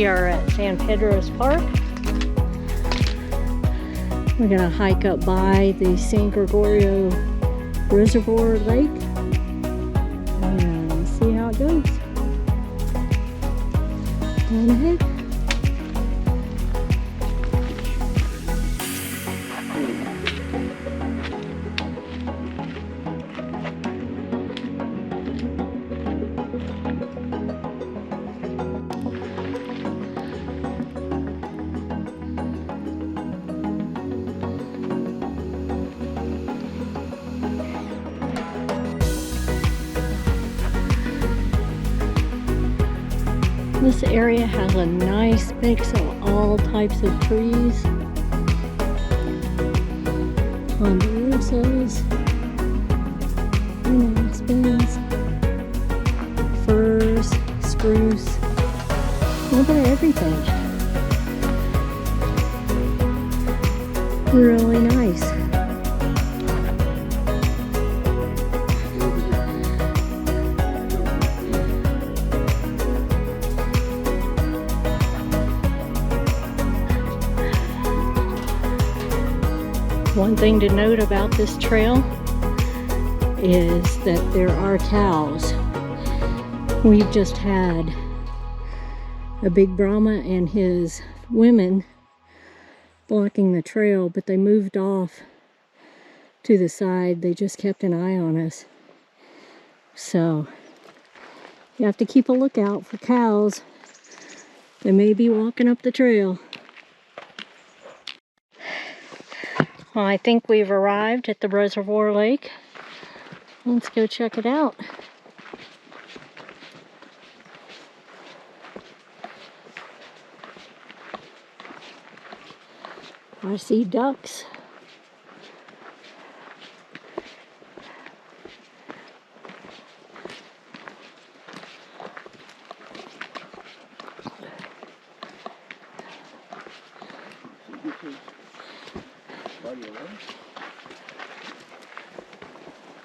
We are at San Pedro Park. We're gonna hike up by the San Gregorio Reservoir Lake and see how it goes. Going ahead. This area has a nice mix of all types of trees. Ponderosas, aspens, firs, spruce, a little bit of everything. Really nice. One thing to note about this trail is that there are cows. We've just had a big Brahma and his women blocking the trail, but they moved off to the side. They just kept an eye on us. So you have to keep a lookout for cows. They may be walking up the trail. Well, I think we've arrived at the Reservoir Lake. Let's go check it out. I see ducks.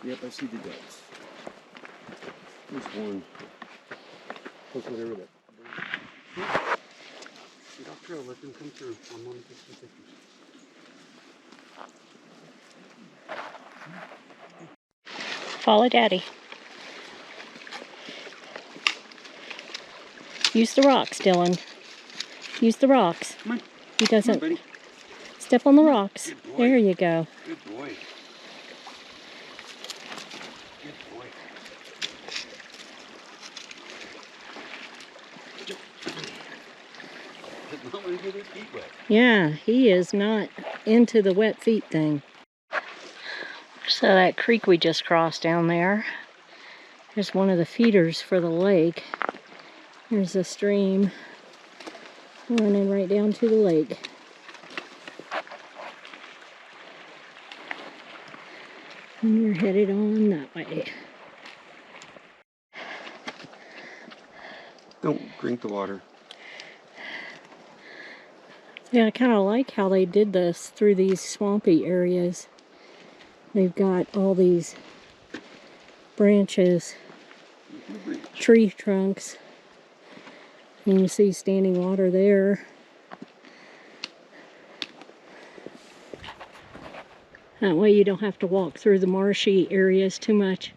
Yep, I see the ducks. There's one. Look, whatever that. Duck trail, let them come through. I'm on the pictures. Follow Daddy. Use the rocks, Dylan. Use the rocks. Come on. He doesn't. Come on, buddy. Step on the rocks. Good boy. There you go. Good boy. Good boy. Doesn't want to get his feet wet. Yeah, he is not into the wet feet thing. So that creek we just crossed down there is one of the feeders for the lake. There's a stream running right down to the lake. And you're headed on that way. Don't drink the water. Yeah, I kind of like how they did this through these swampy areas. They've got all these branches, tree trunks. And you see standing water there. That way you don't have to walk through the marshy areas too much.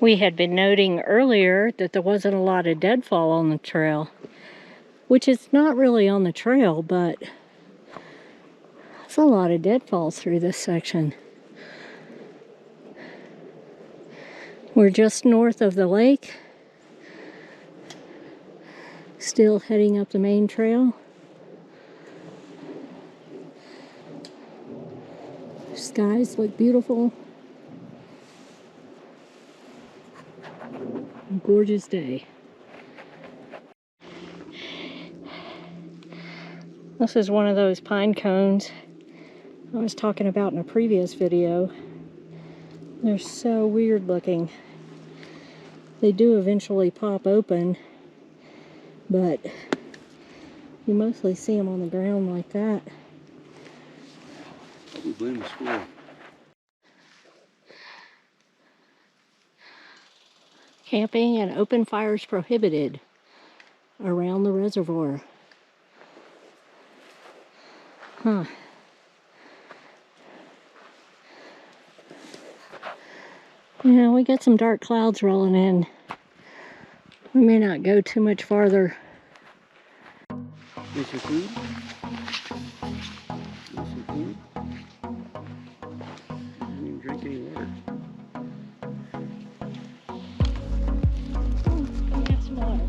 We had been noting earlier that there wasn't a lot of deadfall on the trail, which is not really on the trail, but there's a lot of deadfalls through this section. We're just north of the lake, still heading up the main trail. Skies look beautiful. Gorgeous day. This is one of those pine cones I was talking about in a previous video. They're so weird looking. They do eventually pop open, but you mostly see them on the ground like that. We blame the squirrel. Camping and open fires prohibited. around the reservoir. Huh. Yeah, we got some dark clouds rolling in. We may not go too much farther. There's some food. There's some food. I didn't even drink any water. We have some water.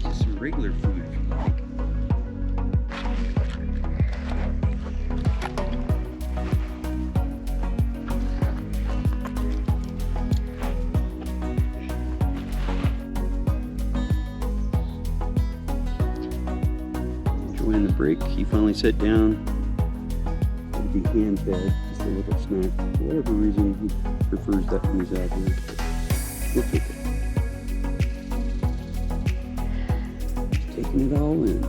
Just some regular food if you like. Enjoying the break. He finally sat down to be hand fed, just a little snack. For whatever reason, he prefers that when he's out here. But we'll take it. Taking it all in.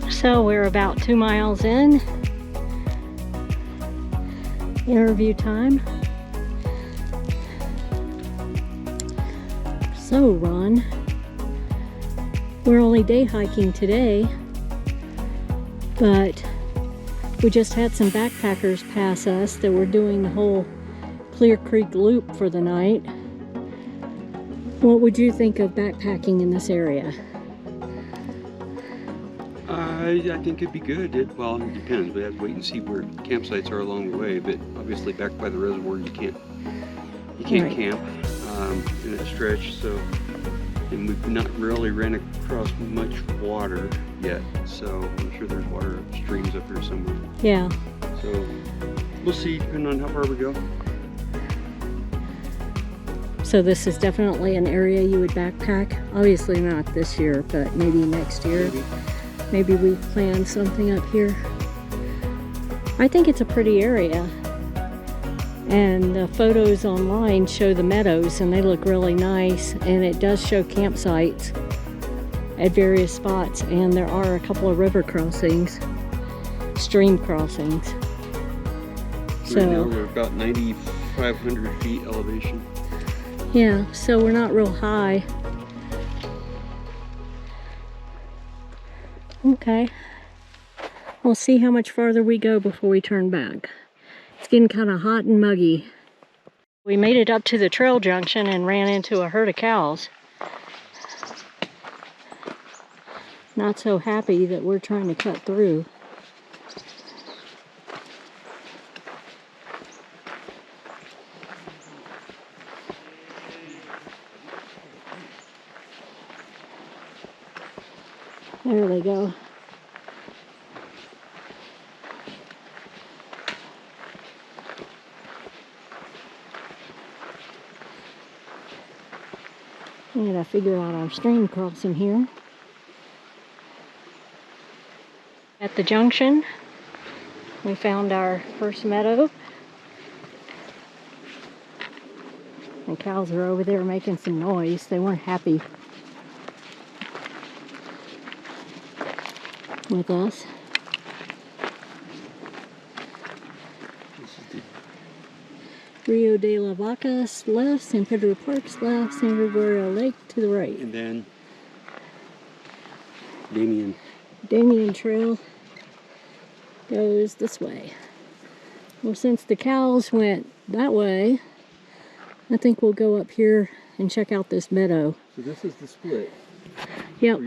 So we're about 2 miles in. Interview time. So Ron, we're only day hiking today, but we just had some backpackers pass us that were doing the whole Clear Creek loop for the night. What would you think of backpacking in this area? I think it'd be good. Well, it depends. We have to wait and see where campsites are along the way. But obviously, back by the reservoir, you can't Right. camp in a stretch. So, and we've not really ran across much water yet. So I'm sure there's water streams up here somewhere. Yeah. So we'll see, depending on how far we go. So this is definitely an area you would backpack. Obviously not this year, but maybe next year. Maybe we plan something up here. I think it's a pretty area. And the photos online show the meadows and they look really nice. And it does show campsites at various spots. And there are a couple of river crossings, stream crossings. Right now we're about 9,500 feet elevation. Yeah, so we're not real high. Okay. We'll see how much farther we go before we turn back. It's getting kind of hot and muggy. We made it up to the trail junction and ran into a herd of cows. Not so happy that we're trying to cut through. There they go. We gotta figure out our stream crossing here. At the junction, we found our first meadow. The cows are over there making some noise. They weren't happy with us. Rio de la Vaca left, San Pedro Parks left, San Gregorio Lake to the right. And then Damien Trail goes this way. Well, since the cows went that way, I think we'll go up here and check out this meadow. So this is the split. Yep.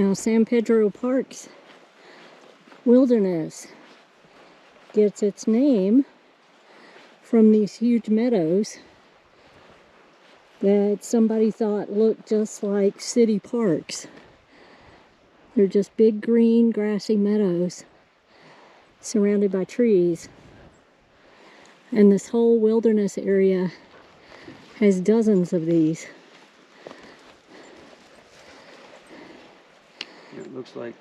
Now, San Pedro Parks Wilderness gets its name from these huge meadows that somebody thought looked just like city parks. They're just big green grassy meadows surrounded by trees. And this whole wilderness area has dozens of these. Yeah, it looks like,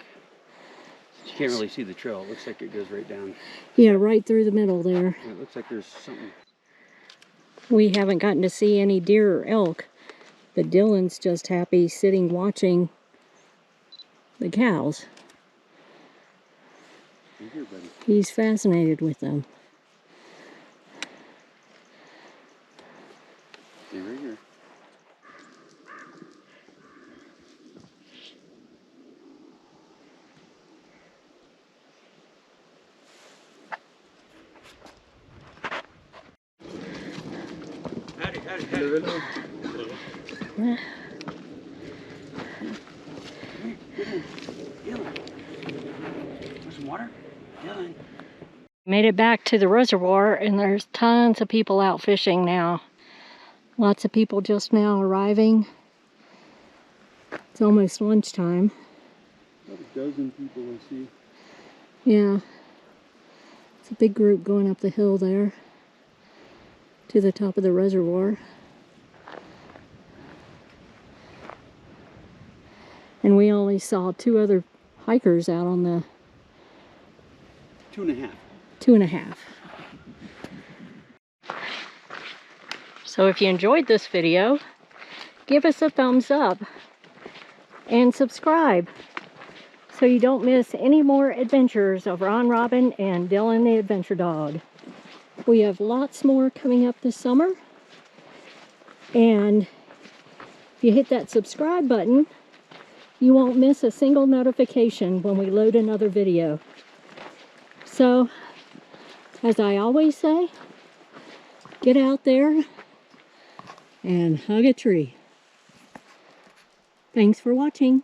you can't really see the trail. It looks like it goes right down. Yeah, right through the middle there. Yeah, it looks like there's something. We haven't gotten to see any deer or elk, but Dylan's just happy sitting watching the cows. Right here, buddy. He's fascinated with them. See right here. Howdy, howdy, howdy. Hello. Yeah. Dylan. Want some water? Dylan. Made it back to the reservoir, and there's tons of people out fishing now. Lots of people just now arriving. It's almost lunchtime. About a dozen people I see. Yeah. It's a big group going up the hill there to the top of the reservoir. And we only saw 2 other hikers out on the 2.5. 2.5. So if you enjoyed this video, give us a thumbs up and subscribe so you don't miss any more adventures of Ron Robin and Dylan the Adventure Dog. We have lots more coming up this summer, and if you hit that subscribe button, you won't miss a single notification when we load another video. So, as I always say, get out there and hug a tree. Thanks for watching.